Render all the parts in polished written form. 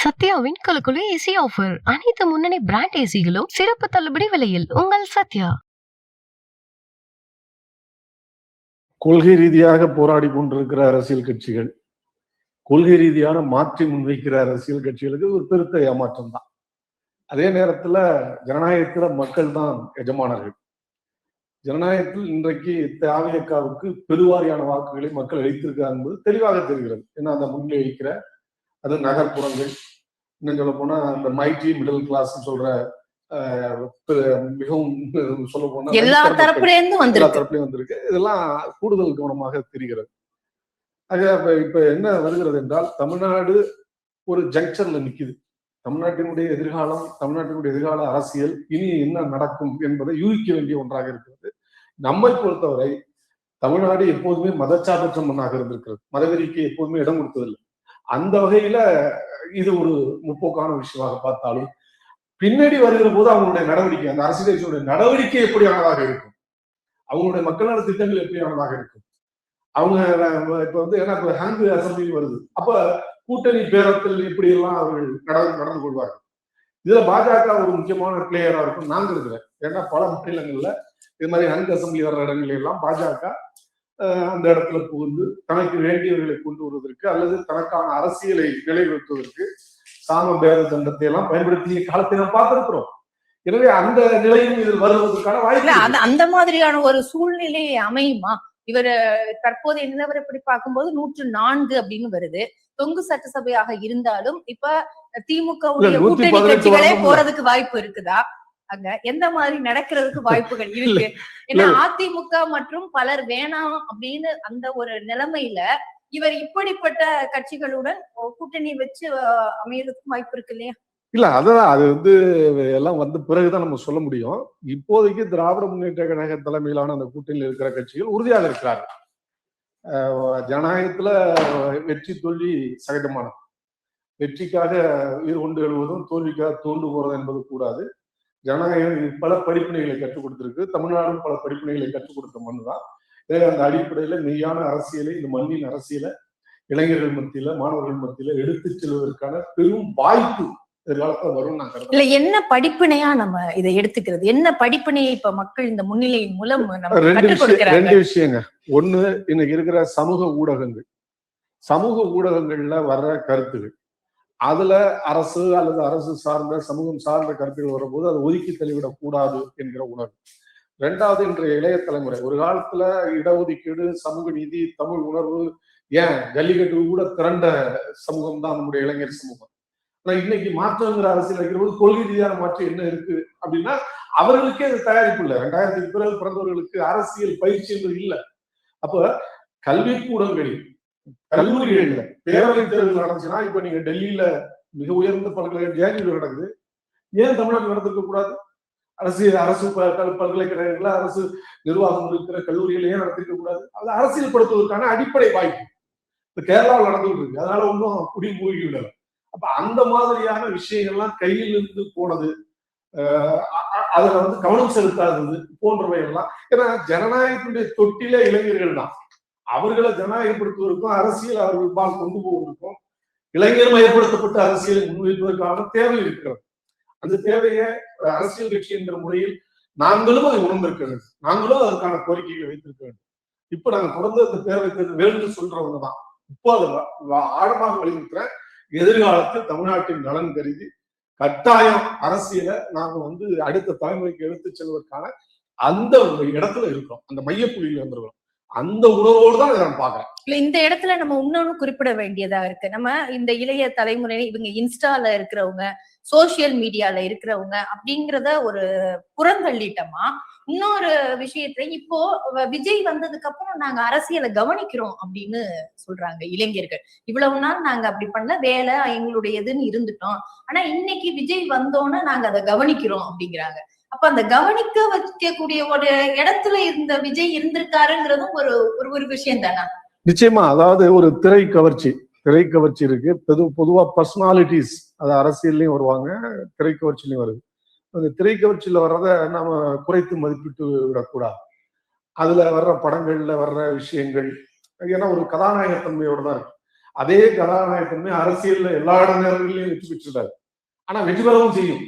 சத்யாவின் குலுக்குலு AC offer. அனைத்து முன்னணி brand ஏசிகளும் சிறப்பு தள்ளுபடி விலையில். உங்கள் சத்யா. கொள்கை ரீதியாக போராடி கொண்டிருக்கிற அரசியல் கட்சிகள், கொள்கை ரீதியான மாற்றி முன்வைக்கிற அரசியல் கட்சிகளுக்கு ஒரு பெருத்த ஏமாற்றம் தான். அதே நேரத்துல ஜனநாயகத்துல மக்கள் தான் எஜமானர்கள். ஜனநாயகத்தில் இன்றைக்கு தேவையக்காவுக்கு பெருவாரியான வாக்குகளை மக்கள் அளித்திருக்காங்க என்பது தெளிவாக தெரிகிறது. ஏன்னா அந்த முன்னிலை வைக்கிற அது நகர்ப்புறங்கள், இன்னும் சொல்ல போனா அந்த மைட்டி மிடில் கிளாஸ் சொல்ற மிகவும் சொல்ல போனா எல்லா தரப்புலேயும் வந்திருக்கு. இதெல்லாம் கூடுதல் கவனமாக தெரிகிறது. ஆக இப்ப என்ன வருகிறது என்றால், தமிழ்நாடு ஒரு ஜங்ஷன்ல நிக்குது. தமிழ்நாட்டினுடைய எதிர்காலம், தமிழ்நாட்டினுடைய எதிர்கால அரசியல் இனி என்ன நடக்கும் என்பதை யூகிக்க வேண்டிய ஒன்றாக இருக்கிறது. நம்மை பொறுத்தவரை தமிழ்நாடு எப்போதுமே மதச்சார்பற்ற மண்ணாக இருந்திருக்கிறது. மதவெறிக்கு எப்போதுமே இடம் கொடுத்ததில்லை. அந்த வகையில இது ஒரு முற்போக்கான விஷயமாக பார்த்தாலும், பின்னாடி வருகிற போது அவங்களுடைய நடவடிக்கை, அந்த அரசியல் கட்சியுடைய நடவடிக்கை எப்படியானதாக இருக்கும், அவங்களுடைய மக்கள் நல திட்டங்கள் எப்படியானதாக இருக்கும். அவங்க இப்ப வந்து ஏன்னா இப்ப ஹேண்ட் அசம்பிளி வருது, அப்ப கூட்டணி பேரத்தில் எப்படி எல்லாம் அவர்கள் நடந்து கொள்வார்கள். இதுல பாஜக ஒரு முக்கியமான பிளேயரா இருக்கும் நான் இருக்கிறேன். ஏன்னா பல மாநிலங்கள்ல இது மாதிரி ஹேண்ட் அசம்பிளி வர்ற இடங்கள் எல்லாம் பாஜக அந்த இடத்துல புகுந்து தனக்கு வேண்டியவர்களை கொண்டு வருவதற்கு அல்லது தனக்கான அரசியலை நிலைநிறுத்துவதற்கு சாம பேத தண்டத்தை எல்லாம் பயன்படுத்திய காலத்தை நாம் பார்த்திருக்கிறோம். எனவே அந்த நிலையும் இதில் வருவதற்கான வாய்ப்பு, அந்த மாதிரியான ஒரு சூழ்நிலை அமையுமா? இவர் தற்போது நிலவரப்படி பார்க்கும்போது 104 அப்படின்னு வருது. தொங்கு சட்டசபையாக இருந்தாலும் இப்ப திமுக கூட்டணி கட்சிகளே போறதுக்கு வாய்ப்பு இருக்குதா? அங்க எந்த மாதிரி நடக்கிறதுக்கு வாய்ப்புகள் இருக்கு? ஏன்னா அதிமுக மற்றும் பலர் வேணாம் அப்படின்னு அந்த ஒரு நிலைமையில இவர் இப்படிப்பட்ட கட்சிகளுடன் கூட்டணி வச்சு அமையறதுக்கு வாய்ப்பு இருக்கு இல்லையா? இல்ல அதான் அது வந்து எல்லாம் வந்த பிறகுதான் நம்ம சொல்ல முடியும். இப்போதைக்கு திராவிட முன்னேற்ற கழக தலைமையிலான அந்த கூட்டணியில் இருக்கிற கட்சிகள் உறுதியாக இருக்கிறார்கள். ஜனநாயகத்துல வெற்றி தோல்வி சகஜமானது. வெற்றிக்காக உயிர் கொண்டு எழுவதும் தோல்விக்காக தோண்டு போறது என்பது கூடாது. ஜனநாயகம் பல படிப்பினைகளை கற்றுக் கொடுத்திருக்கு. தமிழ்நாடும் பல படிப்பினைகளை கற்றுக் கொடுத்த மண்ணுதான். அந்த அடிப்படையில மெய்யான அரசியலை, இந்த மண்ணின் அரசியலை இளைஞர்கள் மத்தியில, மாணவர்கள் மத்தியில எடுத்து செல்வதற்கான பெரும் வாய்ப்பு எதிர்காலத்துல வரும் நான் கருதுறேன். இல்ல என்ன படிப்பினையா நம்ம இதை எடுத்துக்கிறது? என்ன படிப்பினையை இப்ப மக்கள் இந்த முன்னிலையின் மூலம் ரெண்டு விஷயங்க. ஒண்ணு, இன்னைக்கு இருக்கிற சமூக ஊடகங்கள், சமூக ஊடகங்கள்ல வர்ற கருத்துகள், அதுல அரசு அல்லது அரசு சார்ந்த சமூகம் சார்ந்த கருத்துகள் வரும்போது அதை ஒதுக்கி தள்ளிவிடக் கூடாது என்கிற உணர்வு. ரெண்டாவது, இன்றைய இளைய தலைமுறை, ஒரு காலத்துல இடஒதுக்கீடு, சமூக நீதி, தமிழ் உணர்வு, ஏன் ஜல்லிக்கட்டு கூட திரண்ட சமூகம் தான் நம்முடைய இளைஞர் சமூகம். ஆனா இன்னைக்கு மாற்றங்கிற அரசியல் வைக்கிற போது கொள்கை ரீதியான மாற்றம் என்ன இருக்கு அப்படின்னா, அவர்களுக்கே அது தயாரிப்பு இல்லை. 2000க்கு பிறகு பிறந்தவர்களுக்கு அரசியல் பயிற்சி என்பது இல்லை. அப்ப கல்விக்கூடங்களில், கல்லூரிகள்ல பேரவை தேர்தல் நடந்துச்சுன்னா, இப்ப நீங்க டெல்லியில மிக உயர்ந்த பல்கலைக்கழகம் ஜேஎன்யூ நடக்குது, ஏன் தமிழ்நாட்டில் நடந்திருக்க கூடாது? அரசு பல்கலைக்கழகங்கள, அரசு நிர்வாகம் இருக்கிற கல்லூரிகள் ஏன் நடத்திருக்க கூடாது? அது அரசியல் படுத்துவதற்கான அடிப்படை வாய்ப்பு இப்ப கேரளாவில் நடந்துட்டு இருக்கு. அதனால ஒன்றும் குடி மூழ்கி விடல. அப்ப அந்த மாதிரியான விஷயங்கள்லாம் கையில் இருந்து போனது, அதுல வந்து கவனம் செலுத்தாதது போன்றவை எல்லாம். ஏன்னா ஜனநாயகத்தினுடைய தொட்டிலே இளைஞர்கள் தான். அவர்களை ஜனநாயகப்படுத்துவதற்கும் அரசியல் அவர்கள் பால் கொண்டு போவதற்கும் இளைஞர் மயப்படுத்தப்பட்ட அரசியலை முன்வைப்பதற்கான தேவை இருக்கிறது. அந்த தேவையை அரசியல் கட்சி என்ற முறையில் நாங்களும் அதை உணர்ந்திருக்க வேண்டும். நாங்களும் அதற்கான கோரிக்கைகளை வைத்திருக்க வேண்டும். இப்ப நாங்க தொடர்ந்து அந்த பேரவை தேர்தல் வேணும்னு சொல்றவங்க தான். இப்போ அதை ஆழமாக வலியுறுத்துறேன். எதிர்காலத்தில் தமிழ்நாட்டின் நலன் கருதி கட்டாயம் அரசியலை நாங்க வந்து அடுத்த தலைமுறைக்கு எடுத்து செல்வதற்கான அந்த இடத்துல இருக்கிறோம், அந்த மையப்புள்ளியில் வந்துருக்கோம். அந்த உணர்வோடு தான் நான் பாக்குறேன். இல்ல இந்த இடத்துல நம்ம இன்னொன்னு குறிப்பிட வேண்டியதா இருக்கு. நம்ம இந்த இளைய தலைமுறை, இவங்க இன்ஸ்டால இருக்கிறவங்க, சோசியல் மீடியால இருக்கிறவங்க அப்படிங்கிறத ஒரு புறந்தள்ளிட்டோமா, இன்னொரு விஷயத்துல இப்போ விஜய் வந்ததுக்கு அப்புறம் நாங்க அரசியலை கவனிக்கிறோம் அப்படின்னு சொல்றாங்க இளைஞர்கள். இவ்வளவு நாள் நாங்க அப்படி பண்ண வேலை எங்களுடையதுன்னு இருந்துட்டோம், ஆனா இன்னைக்கு விஜய் வந்தோன்னு நாங்க அதை கவனிக்கிறோம் அப்படிங்கிறாங்க. அப்ப அந்த கவனிக்க வைக்கக்கூடிய ஒரு இடத்துல இந்த விஜய் இருந்திருக்காருங்கிறதும் ஒரு விஷயம் தானே. நிச்சயமா. அதாவது ஒரு திரை கவர்ச்சி இருக்கு. பொதுவா பர்சனாலிட்டிஸ், அது அரசியல்லையும் வருவாங்க, திரை கவர்ச்சிலையும் வருது. அந்த திரை கவர்ச்சியில வர்றத நாம குறைத்து மதிப்பிட்டு விடக்கூடாது. அதுல வர்ற படங்கள்ல வர்ற விஷயங்கள், ஏன்னா ஒரு கதாநாயக தன்மையோட தான் இருக்கு. அதே கதாநாயகமே அரசியல்ல எல்லா நேரங்களிலும் வெற்றி பெற்றுட்டாரு. ஆனா வெற்றி பெறவும் செய்யும்.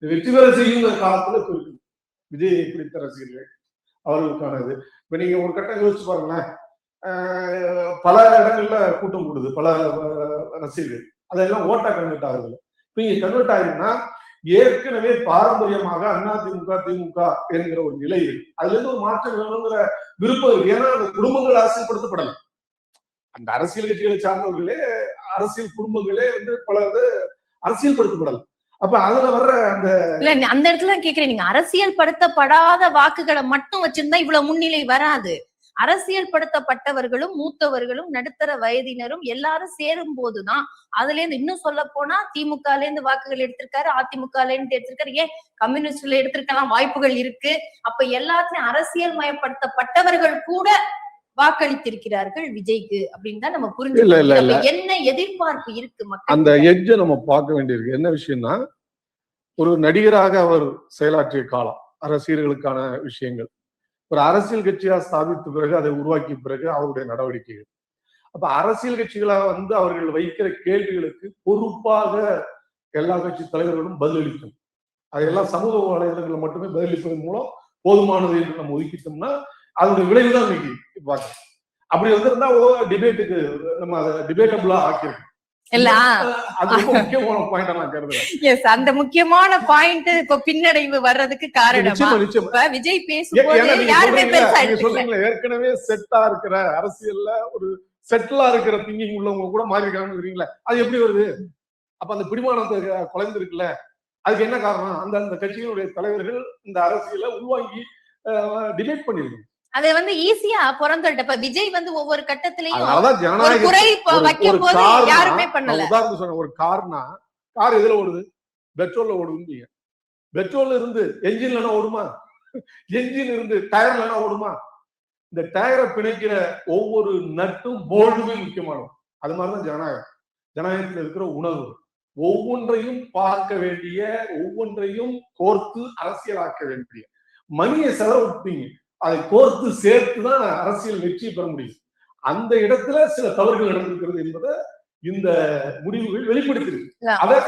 வெற்றி பெற செய்யுங்கிற காலத்துல இருக்கு விஜய் பிடித்த ரசிகர்கள் அவர்களுக்கானது. இப்ப நீங்க ஒரு கட்டம் யோசிச்சு பாருங்களேன், பல இடங்கள்ல கூட்டம் கூடுது, பல ரசிகர்கள் அதெல்லாம் ஓட்டா கன்வெர்ட் ஆகுது. இப்ப இங்க கன்வெர்ட் ஆகுதுன்னா ஏற்கனவே பாரம்பரியமாக அதிமுக திமுக என்கிற ஒரு நிலை இருக்கு. அதுல இருந்து ஒரு மாற்றம் வேணுங்கிற விருப்பம் இருக்கு. ஏன்னா அந்த குடும்பங்கள் அரசியல்படுத்தப்படல. அந்த அரசியல் கட்சிகளை சார்ந்தவர்களே, அரசியல் குடும்பங்களே பல அரசியல்படுத்தப்படல. அப்ப அதுல வர்ற அந்த அந்த இடத்துல கேக்குறேன், நீங்க அரசியல் படுத்தப்படாத வாக்குகளை மட்டும் வச்சிருந்தா இவ்வளவு முன்னிலை வராது. அரசியல் படுத்தப்பட்டவர்களும் மூத்தவர்களும் நடுத்தர வயதினரும் எல்லாரும் சேரும் போதுதான் அதுல இருந்து இன்னும் சொல்ல போனா திமுகல இருந்து வாக்குகள் எடுத்திருக்காரு, அதிமுகல இருந்து எடுத்திருக்காரு, ஏன் கம்யூனிஸ்ட்ல எடுத்திருக்கலாம், வாய்ப்புகள் இருக்கு. அப்ப எல்லாத்தையும் அரசியல் மயப்படுத்தப்பட்டவர்கள் கூட வாக்களித்திருக்கிறார்கள் விஜய்க்கு அப்படின்னு தான் நம்ம புரிஞ்சுக்கலாம். என்ன எதிர்பார்ப்பு இருக்கு மக்கள்? அந்த எட்ஜை நம்ம பார்க்க வேண்டியிருக்கு. என்ன விஷயம்னா, ஒரு நடிகராக அவர் செயலாற்றிய காலம், அரசியல்களுக்கான விஷயங்கள், ஒரு அரசியல் கட்சியா ஸ்தாபித்த பிறகு, அதை உருவாக்கிய பிறகு அவருடைய நடவடிக்கைகள். அப்ப அரசியல் கட்சிகளா அவர்கள் வைக்கிற கேள்விகளுக்கு பொறுப்பாக எல்லா கட்சி தலைவர்களும் பதிலளிக்கும். அதையெல்லாம் சமூக வலைதளங்களை மட்டுமே பதிலளிப்பதன் மூலம் போதுமானது என்று நம்ம ஒதுக்கிட்டோம்னா அதோட விளைவுதான் இன்னைக்கு பார்க்கணும். அப்படி வந்திருந்தா டிபேட்டுக்கு நம்ம அதை டிபேட்டபிளா ஆக்கிருக்கோம். அந்த முக்கியமான பாயிண்ட் இப்ப பின்னடைவு வர்றதுக்கு காரணம் விஜய் பேசும்போது ஏற்கனவே செட்டா இருக்கிற அரசியல்ல ஒரு செட்டிலா இருக்கிற திங்கிங் உள்ளவங்க கூட மாறி இருக்காங்க. அது எப்படி வருது? அப்ப அந்த பிடிமானத்தை குறைந்திருக்குல்ல, அதுக்கு என்ன காரணம்? அந்த கட்சியினுடைய தலைவர்கள் இந்த அரசியலை உள்வாங்கி டிபேட் பண்ணிருக்காங்க. அதை ஈஸியா புறந்தள்ளிட்ட விஜய் ஒவ்வொரு கட்டத்திலையும் குறை வைக்கும் போது யாருமே பண்ணல. உதாரணம் சொன்ன ஒரு கார்னா, கார் எதுல ஓடுது? பெட்ரோல்ல ஓடுது. பெட்ரோல்ல இருந்து என்ஜின்ல ஓடுமா? என்ஜின் இருந்து டயர்ல ஓடுமா? இந்த டயரை பிணைக்கிற ஒவ்வொரு நட்டும் போல்டுமே முக்கியமானது. அது மாதிரிதான் ஜனநாயகம். ஜனநாயகத்தில் இருக்கிற உணர்வு ஒவ்வொன்றையும் பார்க்க வேண்டிய, ஒவ்வொன்றையும் கோர்த்து அரசியலாக்க வேண்டிய, மணியை செலவிட்டீங்க, அதை கோர்த்து சேர்த்துதான் அரசியல் வெற்றி பெற முடியும். அந்த இடத்துல சில தவறுகள் நடந்திருக்கிறது என்பதை இந்த முடிவுகள் வெளிப்படுத்திருக்கு. அதை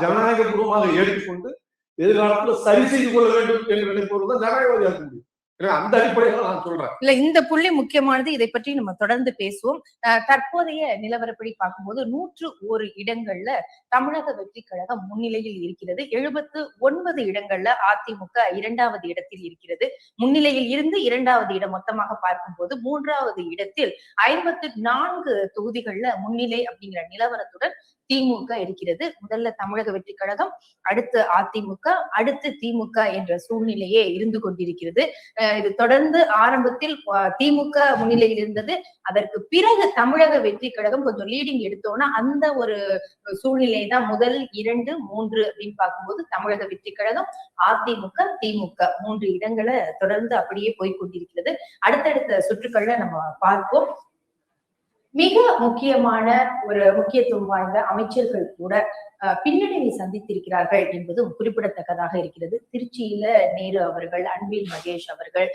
ஜனநாயக பூர்வமாக ஏற்றுக்கொண்டு எதிர்காலத்துல சரி செய்து கொள்ள வேண்டும் என்று நினைப்பவர்கள் ஜனநாயகவாதியாக முடியும். அந்த அடிப்படையில நான் சொல்றேன். இல்ல, இந்த புள்ளி முக்கியமானது. இதை பற்றி நம்ம தொடர்ந்து பேசுவோம். தற்போதைய நிலவரப்படி பார்க்கும்போது 101 இடங்கள்ல தமிழக வெற்றி கழகம் முன்னிலையில் இருக்கிறது. 79 இடங்கள்ல அதிமுக 2வது இடத்தில் இருக்கிறது. முன்னிலையில் இருந்து 2வது இடம் மொத்தமாக பார்க்கும்போது 3வது இடத்தில் 54 தொகுதிகள்ல முன்னிலை அப்படிங்கிற நிலவரத்துடன் திமுக இருக்கிறது. முதல்ல தமிழக வெற்றி கழகம், அடுத்து அதிமுக, அடுத்து திமுக என்ற சூழ்நிலையே இருந்து கொண்டிருக்கிறது. இது தொடர்ந்து ஆரம்பத்தில் திமுக முன்னிலையில் இருந்தது. அதற்கு பிறகு தமிழக வெற்றி கழகம் கொஞ்சம் லீடிங் எடுத்தோம்னா அந்த ஒரு சூழ்நிலை தான் முதல் 2, 3 அப்படின்னு பார்க்கும்போது தமிழக வெற்றி கழகம், அதிமுக, திமுக 3 இடங்களை தொடர்ந்து அப்படியே போய்கொண்டிருக்கிறது. அடுத்தடுத்த சுற்றுக்கள்ல நம்ம பார்ப்போம். மிக முக்கியமான ஒரு முக்கியத்துவம் வாய்ந்த அமைச்சர்கள் கூட பின்னடைவை சந்தித்திருக்கிறார்கள் என்பதும் குறிப்பிடத்தக்கதாக இருக்கிறது. திருச்சியில நேரு அவர்கள், அன்பில் மகேஷ் அவர்கள்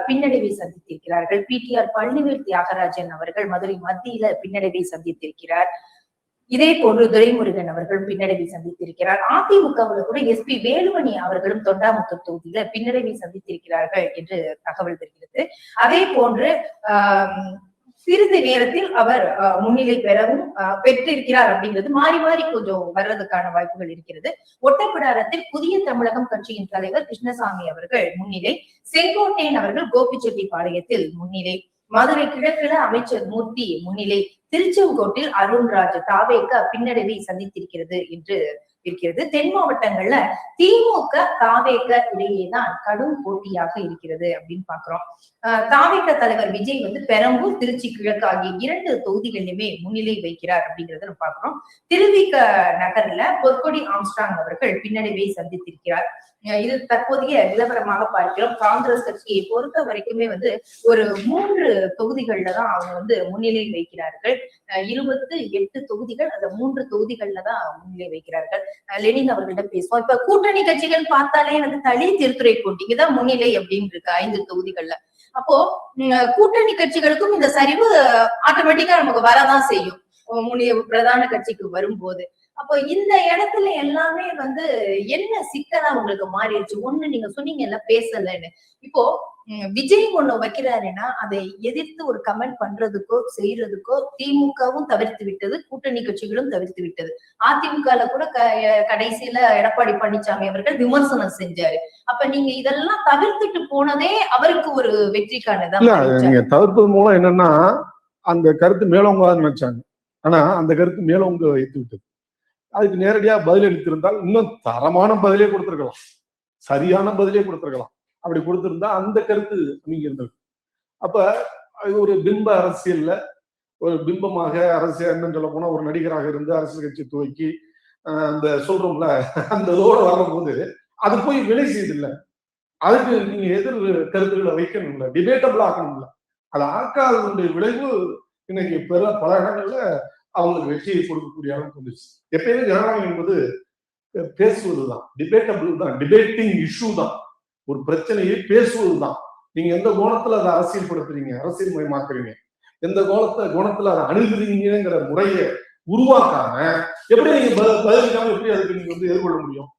பின்னடைவை சந்தித்திருக்கிறார்கள். பிடிஆர் பழனிவேல் தியாகராஜன் அவர்கள் மதுரை மத்தியில பின்னடைவை சந்தித்திருக்கிறார். இதே போன்று துரைமுருகன் அவர்கள் பின்னடைவை சந்தித்திருக்கிறார். அதிமுகவில் கூட SP வேலுமணி அவர்களும் தொண்டாமுத்தூர் தொகுதியில பின்னடைவை சந்தித்திருக்கிறார்கள் என்று தகவல் தெரிகிறது. அதே போன்று சிறிது நேரத்தில் அவர் முன்னிலை பெற்றிருக்கிறார் அப்படிங்கிறது மாறி மாறி கொஞ்சம் வர்றதுக்கான வாய்ப்புகள் இருக்கிறது. ஒட்டப்பிடாரத்தில் புதிய தமிழகம் கட்சியின் தலைவர் கிருஷ்ணசாமி அவர்கள் முன்னிலை, செங்கோட்டையன் அவர்கள் கோபிச்செட்டிப்பாளையத்தில் முன்னிலை, மதுரை கிழக்குல அமைச்சர் மூர்த்தி முன்னிலை, திருச்செங்கோட்டில் அருண்ராஜ் தாவேக பின்னடைவை சந்தித்திருக்கிறது என்று இருக்கிறது. தென் மாவட்டங்கள்ல திமுக தாவேக இடையேதான் கடும் போட்டியாக இருக்கிறது அப்படின்னு பாக்குறோம். தாவேக தலைவர் விஜய் பெரம்பூர், திருச்சி கிழக்கு ஆகிய 2 தொகுதிகளிலுமே முன்னிலை வைக்கிறார் அப்படிங்கறத நம்ம பாக்குறோம். திருவிக நகர்ல பொற்கொடி ஆம்ஸ்ட்ராங் அவர்கள் பின்னடைவை சந்தித்திருக்கிறார். இது தற்போதைய நிலவரமாக பார்க்கிறோம். காங்கிரஸ் கட்சியை பொறுத்த வரைக்குமே ஒரு 3 தொகுதிகள்ல தான் அவங்க முன்னிலை வைக்கிறார்கள். 28 தொகுதிகள், அந்த 3 தொகுதிகள்ல தான் முன்னிலை வைக்கிறார்கள். லெனின் அவர்களிடம் பேசுவோம். இப்ப கூட்டணி கட்சிகள் பார்த்தாலே தளி, திருத்துறைப்பூண்டி இங்கதான் முன்னிலை அப்படின்னு இருக்கு 5 தொகுதிகள்ல. அப்போ கூட்டணி கட்சிகளுக்கும் இந்த சரிவு ஆட்டோமேட்டிக்கா நமக்கு வரதான் செய்யும். பிரதான கட்சிக்கு வரும்போது. அப்போ இந்த இடத்துல எல்லாமே வந்து என்ன சிக்கலா உங்களுக்கு மாறிடுச்சு? ஒண்ணு நீங்க சொன்னீங்கல்ல பேசலன்னு. இப்போ விஜய் ஒண்ணு வைக்கிறாருன்னா அதை எதிர்த்து ஒரு கமெண்ட் பண்றதுக்கோ செய்யறதுக்கோ திமுகவும் தவிர்த்து விட்டது, கூட்டணி கட்சிகளும் தவிர்த்து விட்டது. அதிமுகல கூட கடைசியில எடப்பாடி பழனிசாமி அவர்கள் விமர்சனம் செஞ்சாரு. அப்ப நீங்க இதெல்லாம் தவிர்த்துட்டு போனதே அவருக்கு ஒரு வெற்றிக்கானதா? நீங்க தவிர்ப்பது மூலம் என்னன்னா அந்த கருத்து மேலோங்காதுன்னு நினைச்சாங்க. ஆனா அந்த கருத்து மேலோங்க வைத்து விட்டது. அதுக்கு நேரடியா பதில் அளித்திருந்தால் இன்னும் தரமான பதிலே கொடுத்திருக்கலாம், சரியான பதிலே கொடுத்திருக்கலாம். அப்படி கொடுத்திருந்தா அந்த கருத்து நீங்க இருந்திருக்கு. அப்ப ஒரு பிம்ப அரசியல்ல ஒரு பிம்பமாக அரசியல் என்னன்னு சொல்ல போனா ஒரு நடிகராக இருந்து அரசியல் கட்சி துவக்கி அந்த சொல்றோம்ல அந்த இதோட வரும்போது அது போய் விலை செய்தில்லை. அதுக்கு நீங்க எதிர் கருத்துக்களை வைக்கணும்ல, டிபேட்டபிள் ஆக்கணும்ல. அது ஆக்காதனுடைய விளைவு இன்னைக்கு பல இடங்கள்ல அவங்களுக்கு வெற்றியை கொடுக்கக்கூடிய அளவுக்கு வந்துச்சு. எப்பயுமே ஜனநாயகம் என்பது பேசுவதுதான், டிபேட்டபிள் தான், டிபேட்டிங் இஷ்யூ தான். ஒரு பிரச்சனையை பேசுவதுதான். நீங்க எந்த கோணத்துல அதை அரசியல்படுத்துறீங்க, அரசியல் மயமாக்குறீங்க, எந்த கோணத்துல அதை அணுகுறீங்கிற முறையை உருவாக்காம எப்படி நீங்க பதிலளிக்காம எப்படி அதுக்கு நீங்க வந்து எதிர்கொள்ள முடியும்?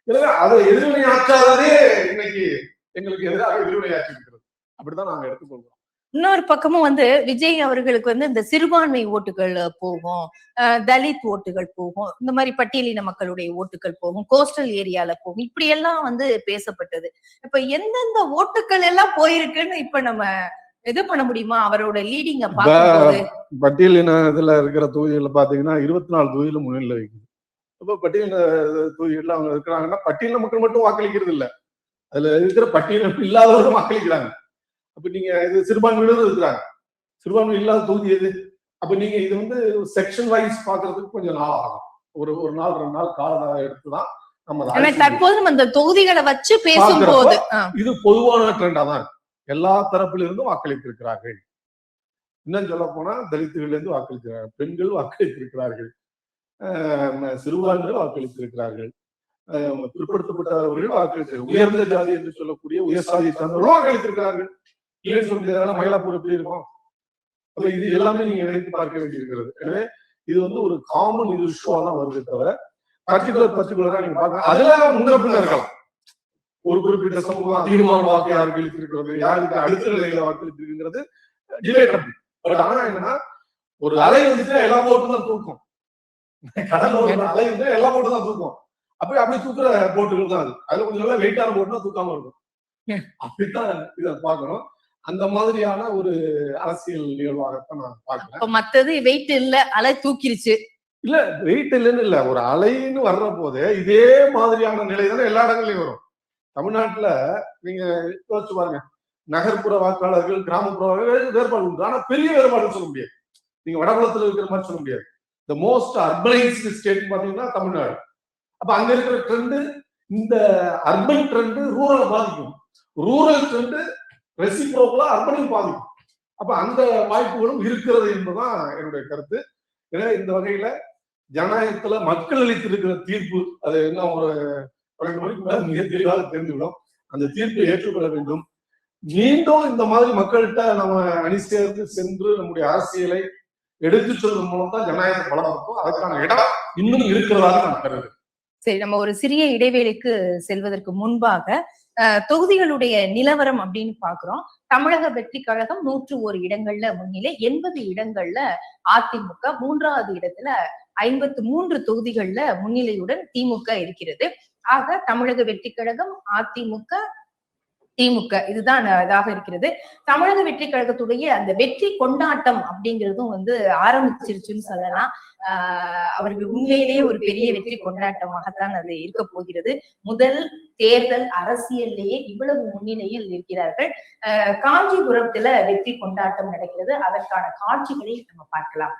எனவே அதை எதிர்வினை ஆற்றாதே இன்னைக்கு எங்களுக்கு எதிராக எதிர்வினை ஆற்றி இருக்கிறது. அப்படிதான் நாங்க எடுத்துக்கொள்கிறோம். இன்னொரு பக்கமும் வந்து விஜய் அவர்களுக்கு வந்து இந்த சிறுபான்மை ஓட்டுகள் போகும், தலித் ஓட்டுகள் போகும், இந்த மாதிரி பட்டியலின மக்களுடைய ஓட்டுகள் போகும், கோஸ்டல் ஏரியால போகும், இப்படி எல்லாம் வந்து பேசப்பட்டது. இப்ப எந்தெந்த ஓட்டுகள் எல்லாம் போயிருக்குன்னு இப்ப நம்ம இது பண்ண முடியுமா? அவரோட லீடிங்க பார்க்கும்போது பட்டியலின இதுல இருக்கிற தொகுதிகளை பாத்தீங்கன்னா 24 தொகுதியில முன்னிலை வைக்குது. அப்ப பட்டியலின தொகுதிகள்ல அவங்க இருக்கிறாங்கன்னா பட்டியலின மக்கள் மட்டும் வாக்களிக்கிறது இல்ல, அதுல இருக்கிற பட்டியலினம் இல்லாதவர்களும் வாக்களிக்கிறாங்க. அப்ப நீங்க இது சிறுபான்மையினரும் இருக்கிறாங்க, சிறுபான்மை இல்லாத தொகுதி எது? அப்ப நீங்க இது வந்து செக்ஷன் வைஸ் பாக்குறதுக்கு கொஞ்சம் நாள் ஆகும். ஒரு நாள் 2 நாள் காலம் எடுத்துதான் நம்ம தற்போது அந்த தொகுதிகளை வச்சு பேசும்போது இது பொதுவான ட்ரெண்டா தான் இருக்கு. எல்லா தரப்பில இருந்தும் வாக்களித்திருக்கிறார்கள். இன்னும் சொல்ல போனா தலித்துகள் இருந்து வாக்களித்திருக்கிறார்கள், பெண்கள் வாக்களித்திருக்கிறார்கள், சிறுபான்மையினர் வாக்களித்திருக்கிறார்கள், பிற்படுத்தப்பட்டவர்கள் வாக்களித்திருக்கிறார்கள், உயர்ந்த ஜாதி என்று சொல்லக்கூடிய உயர் சாதி சார்ந்தவர்களும் வாக்களித்திருக்கிறார்கள். இல்லைன்னு சொல்ல முடியாத மயிலாப்பூர் எப்படி இருக்கும்? அப்ப இது எல்லாமே நீங்க நினைத்து பார்க்க வேண்டியிருக்கிறது. எனவே இது வந்து ஒரு காமன் இது இஷ்யூவா தான் வருது தவிர பர்டிகுலரா நீங்க பாருங்க அதுல முன்ன பின்ன இருக்கலாம். ஒரு குறிப்பிட்ட சமூகம் அதிகமான வாக்கு யாருக்கு அளித்திருக்கிறது, யாருக்கு அடுத்த நிலையில வாக்களித்திருக்கிறது டிபேட்டபிள். பட் ஆனா என்னன்னா ஒரு அலை வந்துட்டு எல்லா போட்டும் தான் தூக்கும், கடல்ல ஒரு அலை வந்து எல்லா போட்டும் தான் தூக்கும். அப்படி தூக்குற போட்டுகள் தான் அது. அதுல கொஞ்சம் நல்லா வெயிட்டான போட்டு தான் தூக்காம இருக்கும். அப்படித்தான் இதை பார்க்கணும். அந்த மாதிரியான ஒரு அரசியல் நிகழ்வாகத்தான் நான் பார்க்கிறேன். மத்தது வெயிட் இல்ல, அலை தூக்கிருச்சு. இல்ல வெயிட் இல்லைன்னு இல்ல, ஒரு அலைன்னு வர்ற போது இதே மாதிரியான நிலை தானே எல்லா இடங்கள்லயும் வரும். தமிழ்நாட்டுல நீங்க யோசிச்சு பாருங்க, நகர்ப்புற வாக்காளர்கள் கிராமப்புற வேறுபாடு உண்டு. ஆனா பெரிய வேறுபாடுன்னு சொல்ல முடியாது. நீங்க வடபுலத்துல இருக்கிற மாதிரி சொல்ல முடியாது. த மோஸ்ட் அர்பனைஸ்டு ஸ்டேட் பாத்தீங்கன்னா தமிழ்நாடு. அப்ப அங்க இருக்கிற ட்ரெண்டு இந்த அர்பன் ட்ரெண்டு ரூரல் பாதிக்கும், ரூரல் ட்ரெண்டு ரெசிப்ரோக்கலா அர்பனையும் பாதிக்கும். அப்ப அந்த வாய்ப்புகளும் இருக்கிறது என்பதுதான் என்னுடைய கருத்து. எனவே இந்த வகையில ஜனநாயகத்துல மக்கள் அளித்திருக்கிற தீர்ப்பு அது என்ன ஒரு 2 மணிக்கு மேல மிக தெளிவாக தெரிந்துவிடும். அந்த தீர்ப்பை ஏற்றுக்கொள்ள வேண்டும். மீண்டும் இந்த மாதிரி மக்கள்கிட்ட நம்ம அணி சேர்ந்து சென்று நம்முடைய அரசியலை எடுத்து சொல்வதன் மூலம் தான் ஜனநாயகத்தை பலப்படுத்தும். அதுக்கான இடம் இன்னும் இருக்கிறதாக நான் கருதுகிறேன். சரி, நம்ம ஒரு சிறிய இடைவேளைக்கு செல்வதற்கு முன்பாக தொகுதிகளுடைய நிலவரம் அப்படின்னு பாக்குறோம். தமிழக வெற்றி கழகம் 101 இடங்கள்ல முன்னிலை, 80 இடங்கள்ல அதிமுக, 3வது இடத்துல 53 தொகுதிகள்ல முன்னிலையுடன் திமுக இருக்கிறது. ஆக தமிழக வெற்றி கழகம், அதிமுக, திமுக இதுதான் இதாக இருக்கிறது. தமிழக வெற்றி கழகத்துடைய அந்த வெற்றி கொண்டாட்டம் அப்படிங்கிறதும் வந்து ஆரம்பிச்சிருச்சுன்னு சொல்லலாம். அவர்கள் உண்மையிலேயே ஒரு பெரிய வெற்றி கொண்டாட்டமாகத்தான் அது இருக்க போகிறது. முதல் தேர்தல் அரசியல்லையே இவ்வளவு முன்னிலையில் இருக்கிறார்கள். காஞ்சிபுரத்துல வெற்றி கொண்டாட்டம் நடக்கிறது. அதற்கான காட்சிகளை நம்ம பார்க்கலாம்.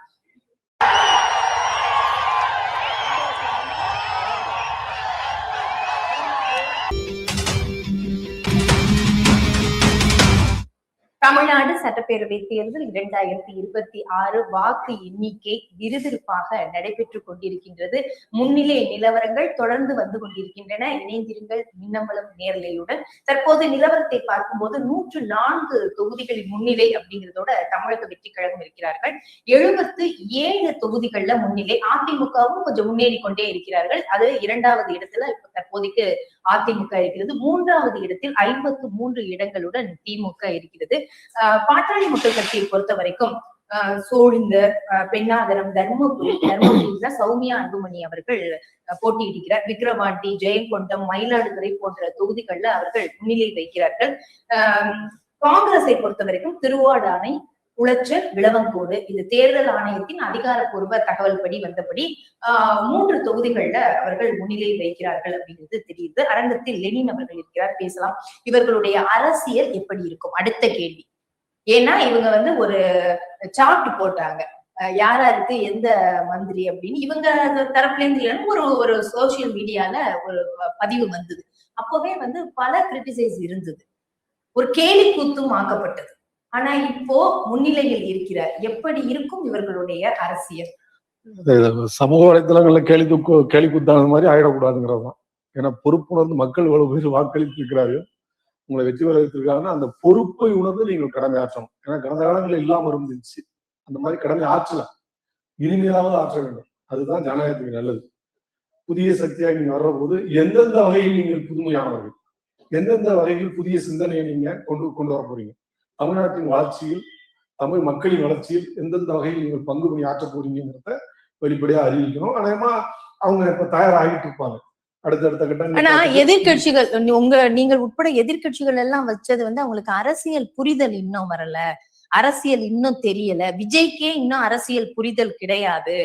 தமிழ்நாடு சட்டப்பேரவை தேர்தல் 2026 வாக்கு எண்ணிக்கை விறுவிறுப்பாக நடைபெற்றுக் கொண்டிருக்கின்றது. முன்னிலை நிலவரங்கள் தொடர்ந்து வந்து கொண்டிருக்கின்றன. இணைந்திருங்கள் மின்னம்பலம் நேரலையுடன். தற்போது நிலவரத்தை பார்க்கும்போது 104 தொகுதிகளின் முன்னிலை அப்படிங்கிறதோட தமிழக வெற்றி கழகம் இருக்கிறார்கள். 77 தொகுதிகள்ல முன்னிலை. அதிமுகவும் கொஞ்சம் முன்னேறி கொண்டே இருக்கிறார்கள். அது 2வது இடத்துல தற்போதைக்கு அதிமுக இருக்கிறது. 3வது இடத்தில் 53 இடங்களுடன் திமுக இருக்கிறது. பாட்டாளி மக்கள் கட்சியை பொறுத்த வரைக்கும் சோழிங்கர், பெண்ணாகரம், தர்மபுரியில சௌமியா அன்புமணி அவர்கள் போட்டியிடுகிறார். விக்கிரவாண்டி, ஜெயங்கொண்டம், மயிலாடுதுறை போன்ற தொகுதிகள்ல அவர்கள் முன்னிலை வைக்கிறார்கள். காங்கிரஸை பொறுத்த வரைக்கும் திருவாடானை, குளச்சல், விளவங்கோடு இது தேர்தல் ஆணையத்தின் அதிகாரப்பூர்வ தகவல் படி வந்தபடி 3 தொகுதிகள்ல அவர்கள் முன்னிலை வைக்கிறார்கள் அப்படிங்கிறது தெரியுது. அரங்கத்தில் லெனின் அவர்கள் இருக்கிறார், பேசலாம். இவர்களுடைய அரசியல் எப்படி இருக்கும் அடுத்த கேள்வி. ஏன்னா இவங்க ஒரு சார்ட் போட்டாங்க, யாராருக்கு எந்த மந்திரி அப்படின்னு. இவங்க தரப்புல இருந்து ஒரு சோசியல் மீடியால ஒரு பதிவு வந்தது. அப்பவே பல கிரிட்டிசைஸ் இருந்தது, ஒரு கேலி கூத்தும் ஆக்கப்பட்டது. ஆனா இப்போ முன்னிலையில் இருக்கிறார். எப்படி இருக்கும் இவர்களுடைய அரசியல்? சமூக வலைத்தளங்கள்ல கேலி கூத்தான மாதிரி ஆயிடக்கூடாதுங்கிறதுதான். ஏன்னா பொறுப்புணர்ந்து மக்கள் இவ்வளவு பேர் வாக்களித்து இருக்கிறார்கள், உங்களை வெற்றி பெற வைத்திருக்காங்கன்னா அந்த பொறுப்பை உணர்ந்து நீங்கள் கடமை ஆற்றணும். ஏன்னா கடந்த காலங்களில் இல்லாம இருந்துச்சு, அந்த மாதிரி கடமை ஆற்றல, இனிமையாவது ஆற்ற வேண்டும். அதுதான் ஜனநாயகத்துக்கு நல்லது. புதிய சக்தியாக நீங்க வர்ற போது எந்தெந்த வகையில் நீங்கள் புதுமையானவர்கள், எந்தெந்த வகையில் புதிய சிந்தனையை நீங்க கொண்டு வர போறீங்க, தமிழ்நாட்டின் வளர்ச்சியில், தமிழ் மக்களின் வளர்ச்சியில் எந்தெந்த வகையில் நீங்கள் பங்கு பண்ணி ஆற்ற போறீங்கிறத வெளிப்படையா அறிவிக்கணும். அநேகமா அவங்க இப்ப தயாராகிட்டு இருப்பாங்க அடுத்தடுத்த கட்டங்கள். ஆனா எதிர்கட்சிகள் நீங்கள் உட்பட எதிர்கட்சிகள் எல்லாம் வச்சது அவங்களுக்கு அரசியல் புரிதல் இன்னும் வரல, அரசியல் இன்னும் தெரியல, விஜய்க்கே இன்னும் அரசியல் புரிதல் கிடையாது,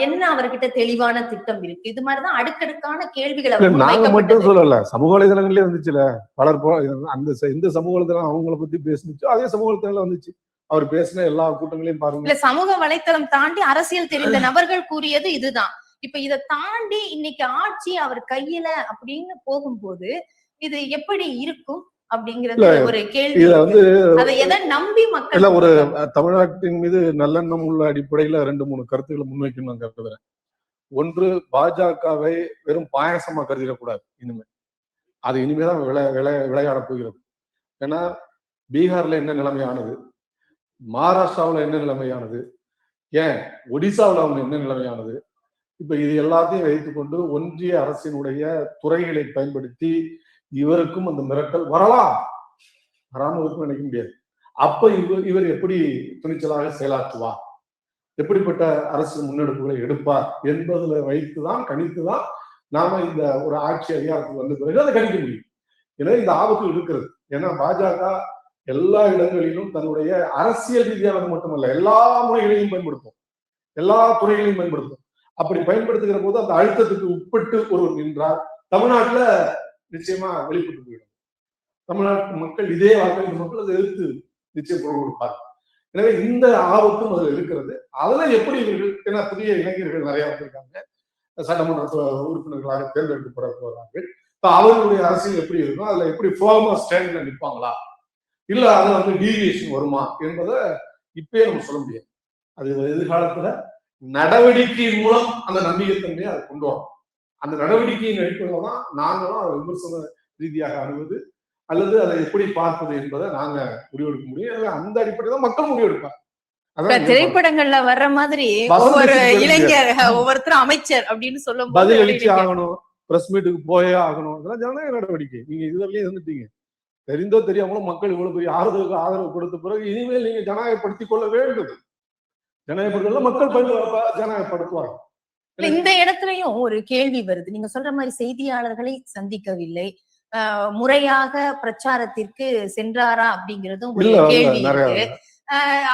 என்ன அவர்கிட்ட தெளிவான திட்டம் இருக்கு, இது மாதிரிதான் அடுக்கடுக்கான கேள்விகளை நாங்க மட்டும் சொல்லல, சமூக வலைதளங்களே வந்துச்சுல. பலர் அந்த எந்த சமூக வலைதளம் அவங்களை பத்தி பேசினுச்சோ அதே சமூக வலைதளம் வந்துச்சு. அவர் பேசின எல்லா கூட்டங்களையும் பாருங்க. இல்ல, சமூக வலைத்தளம் தாண்டி அரசியல் தெரிந்த நபர்கள் கூறியது இதுதான். இப்ப இதை தாண்டி இன்னைக்கு ஆட்சி அவர் கையில அப்படின்னு போகும்போது இது எப்படி இருக்கும் அப்படிங்கிறது ஒரு கேள்வி. அதை எதை நம்பி மக்கள் ஒரு தமிழ்நாட்டின் மீது நல்லெண்ணம் உள்ள அடிப்படையில 2-3 கருத்துக்களை முன்வைக்கணும் நான் கருதுகிறேன். ஒன்று, பாஜகவை வெறும் பாயசமா கருதிடக்கூடாது. இனிமே அது இனிமேதான் விளையாட போகிறது. ஏன்னா பீகார்ல என்ன நிலைமையானது, மகாராஷ்டிராவில் என்ன நிலைமையானது, ஏன் ஒடிசாவில் என்ன நிலைமையானது, இப்ப இது எல்லாத்தையும் வைத்துக்கொண்டு ஒன்றிய அரசினுடைய துறைகளை பயன்படுத்தி இவருக்கும் அந்த மிரட்டல் வரலாம், வராம இருக்கும் நினைக்க முடியாது. அப்ப இவர் எப்படி துணிச்சலாக செயலாற்றுவார், எப்படிப்பட்ட அரசு முன்னெடுப்புகளை எடுப்பார் என்பதுல வைத்துதான் கணித்துதான் நாம இந்த ஒரு ஆட்சி அதிகாரத்துக்கு வந்த பிறகு அதை கணிக்க முடியும். எனவே இந்த ஆபத்து இருக்கிறது. ஏன்னா பாஜக எல்லா இடங்களிலும் தன்னுடைய அரசியல் ரீதியாக மட்டுமல்ல எல்லா முறைகளையும் பயன்படுத்தும், எல்லா துறைகளையும் பயன்படுத்தும். அப்படி பயன்படுத்துகிற போது அந்த அழுத்தத்துக்கு உட்பட்டு ஒருவர் நின்றார், தமிழ்நாட்டுல நிச்சயமா வெளிப்பட்டு போயிடும். தமிழ்நாட்டு மக்கள் இதே வாக்களித்த மக்கள் அதை எதிர்த்து நிச்சயம் குரல் கொடுப்பார். எனவே இந்த ஆபத்தும் அதில் இருக்கிறது. அதுல எப்படி இவர்கள், ஏன்னா புதிய இளைஞர்கள் நிறைய வந்திருக்காங்க, சட்டமன்ற உறுப்பினர்களாக தேர்ந்தெடுக்கப்பட போறார்கள். அவர்களுடைய அரசியல் எப்படி இருக்கும், அதுல எப்படி ஃபார்மா ஸ்டாண்ட்ல நிற்பாங்களா, இல்ல அதுல டீவியேஷன் வருமா என்பதை இப்பயே நம்ம சொல்ல முடியாது. அது எதிர்காலத்துல நடவடிக்கையின் மூலம் அந்த நம்பிக்கைத்தன்மையை அதை கொண்டு வரும். அந்த நடவடிக்கையின் அடிப்படையில் தான் நாங்களும் அதை விமர்சன ரீதியாக அணுவது அல்லது அதை எப்படி பார்ப்பது என்பதை நாங்க முடிவெடுக்க முடியும். அந்த அடிப்படையில் தான் மக்கள் முடிவெடுப்பாங்க. திரைப்படங்கள்ல வர்ற மாதிரி ஒவ்வொரு இளைஞர் ஒவ்வொருத்தரும் அமைச்சர் அப்படின்னு சொல்லும் பதில் அளிச்சு ஆகணும், பிரஸ் மீட்டுக்கு போயே ஆகணும், இதெல்லாம் ஜனநாயக நடவடிக்கை. நீங்க இதுவரையிலே இருந்துட்டீங்க, தெரிந்தோ தெரியாமலோ மக்கள் இவ்வளவு பெரிய ஆதரவு கொடுத்த பிறகு இனிமேல் நீங்க ஜனநாயகப்படுத்திக் கொள்ள வேண்டும். ஜனநாயகப்படுத்த மக்கள் ஜனநாயகப்படுத்துவாங்க. இந்த இடத்துலயும் ஒரு கேள்வி வருது. நீங்க சொல்ற மாதிரி செய்தியாளர்களை சந்திக்கவில்லை, முறையாக பிரச்சாரத்திற்கு சென்றாரா அப்படிங்கிறதும் ஒரு கேள்வி இருக்கு.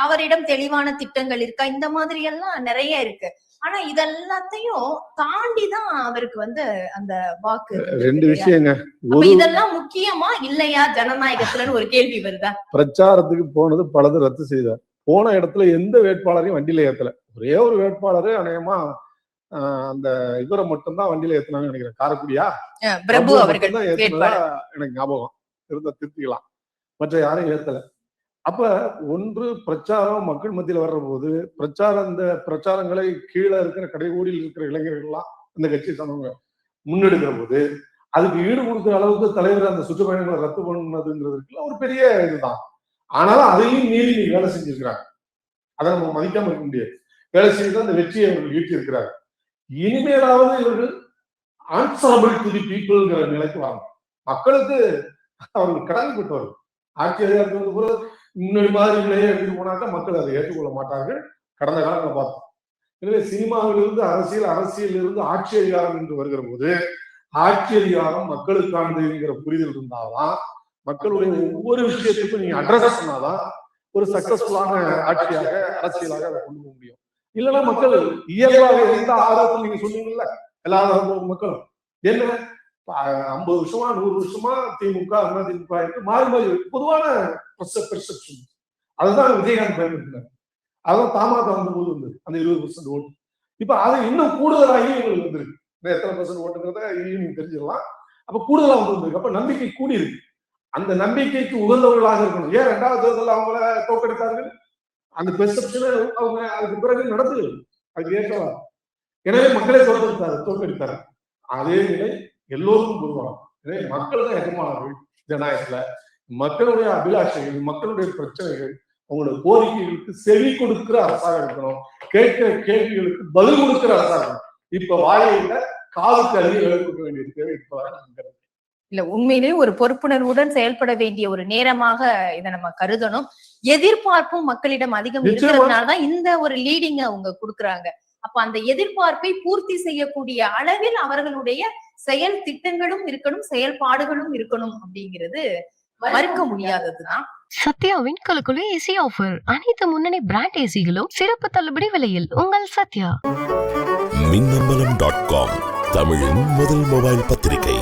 அவரிடம் தெளிவான திட்டங்கள் இருக்கா, இந்த மாதிரி எல்லாம் நிறைய இருக்கு. ஆனா இதெல்லாத்தையும் தாண்டிதான் அவருக்கு அந்த வாக்கு. ரெண்டு விஷயங்க, இதெல்லாம் முக்கியமா இல்லையா ஜனநாயகத்துலன்னு ஒரு கேள்வி வருதா? பிரச்சாரத்துக்கு போனது பலது ரத்து செய்தார். போன இடத்துல எந்த வேட்பாளரையும் வண்டியில ஏத்தல. ஒரே ஒரு வேட்பாளர் அநேகமா அந்த இவரை மட்டும்தான் வண்டியில ஏத்துனாங்கன்னு நினைக்கிறேன், காரைக்குடியா பிரபு அவர்கள் ஏத்துனதா எனக்கு ஞாபகம் இருந்தா திருத்திக்கலாம். மற்ற யாரும் ஏத்தல. அப்ப ஒன்று பிரச்சாரம் மக்கள் மத்தியில் வர்ற போது இந்த பிரச்சாரங்களை கீழே இருக்கிற கடைகோடியில் இருக்கிற இளைஞர்கள் எல்லாம் இந்த கட்சி சொன்னவங்க முன்னெடுக்கிற போது அதுக்கு ஈடு கொடுக்குற அளவுக்கு தலைவர் அந்த சுற்றுப்பயணங்களை ரத்து பண்ணதுங்கிறதுக்குலாம் ஒரு பெரிய இதுதான். ஆனாலும் அதையும் மீறி நீ வேலை செஞ்சிருக்கிறாங்க, அதை நம்ம மதிக்காம இருக்க முடியாது. வேலை செய்து அந்த வெற்றியை அவர்கள் ஈட்டி இருக்கிறார். இனிமேலாவது இவர்கள் ஆன்சரபிள் டு தி பீப்புள்ங்கிற நிலைக்கு வரணும். மக்களுக்கு அவர்கள் கடமைப்பட்டவர்கள். ஆட்சி அதிகாரத்துக்கு வந்து கூட முன்னாடி மாதிரி நிலையை எடுத்து போனாக்கா மக்கள் அதை ஏற்றுக்கொள்ள மாட்டார்கள். கடந்த காலங்களை பார்த்தோம். எனவே சினிமாவிலிருந்து அரசியல் இருந்து ஆட்சி அதிகாரம் என்று வருகிற போது ஆட்சி அதிகாரம் மக்களுக்கானதுங்கிற புரிதல் இருந்தாதான், மக்களுடைய ஒவ்வொரு விஷயத்துக்கும் நீங்க அட்ரஸ் பண்ணாதான் ஒரு சக்சஸ்ஃபுல்லான ஆட்சியாக அரசியலாக அதை கொண்டு போக முடியும். இல்லைன்னா மக்கள் இயல்பாக எந்த ஆர்வத்தில் நீங்க சொன்னீங்கல்ல, எல்லா மக்களும் என்ன 50 வருஷமா 100 வருஷமா திமுக அதிமுக மாறி பொதுவான பெர்செப்ஷன் அதுதான் விஜயகாந்த் பயன்படுத்தினார். அதான் தமாக வந்தபோது வந்தது அந்த 20% ஓட்டு. இப்ப அது இன்னும் கூடுதலாகி எங்களுக்கு வந்துருக்கு. எத்தனை % ஓட்டுங்கிறத நீங்க தெரிஞ்சிடலாம். அப்ப கூடுதலா வந்துருக்கு. அப்ப நம்பிக்கை கூடி இருக்கு. அந்த நம்பிக்கைக்கு உகந்தவர்களாக இருக்கணும். ஏன் 2வது தேர்தல் அவங்கள தோக்கெடுத்தார்கள்? அந்த பெர்செப்ஷனை அவங்க அதுக்கு பிறகு நடந்தது, அது ஏற்கலாம். எனவே மக்களே தோற்கடித்தாரு. அதே நிலை எல்லோருக்கும் உருவாகும். எனவே மக்கள் தான் எஜமானர்கள் ஜனநாயகத்துல. மக்களுடைய அபிலாஷைகள், மக்களுடைய பிரச்சனைகள், அவங்களோட கோரிக்கைகளுக்கு செவி கொடுக்கிற அரசாக இருக்கணும். கேட்கிற கேள்விகளுக்கு பதில் கொடுக்கிற அரசாக இருக்கணும். இப்ப வாயில காலுக்கு அருகே கொடுக்க வேண்டிய தேவை இப்ப இல்ல, உண்மையிலேயே ஒரு பொறுப்புணர்வுடன் செயல்பட வேண்டிய ஒரு நேரமாக இதை நம்ம கருதணும். எதிர்பார்ப்பும் மக்களிடம் அதிகம் இருக்கிறதுனாலதான் இந்த ஒரு லீடிங்க அவங்க கொடுக்குறாங்க. அப்ப அந்த எதிர்பார்ப்பை பூர்த்தி செய்யக்கூடிய அளவில் அவர்களுடைய செயல் திட்டங்களும் இருக்கணும், செயல்பாடுகளும் இருக்கணும் அப்படிங்கிறது மறுக்க முடியாததுதான். சத்யாவின் கலக்குழு ஏசி ஆஃபர். அனைத்து முன்னணி பிராண்ட் ஏசிகளும் சிறப்பு தள்ளுபடி விலையில். உங்கள் சத்யா. மின்னம்பலம்.com தமிழின் முதல் மொபைல் பத்திரிகை.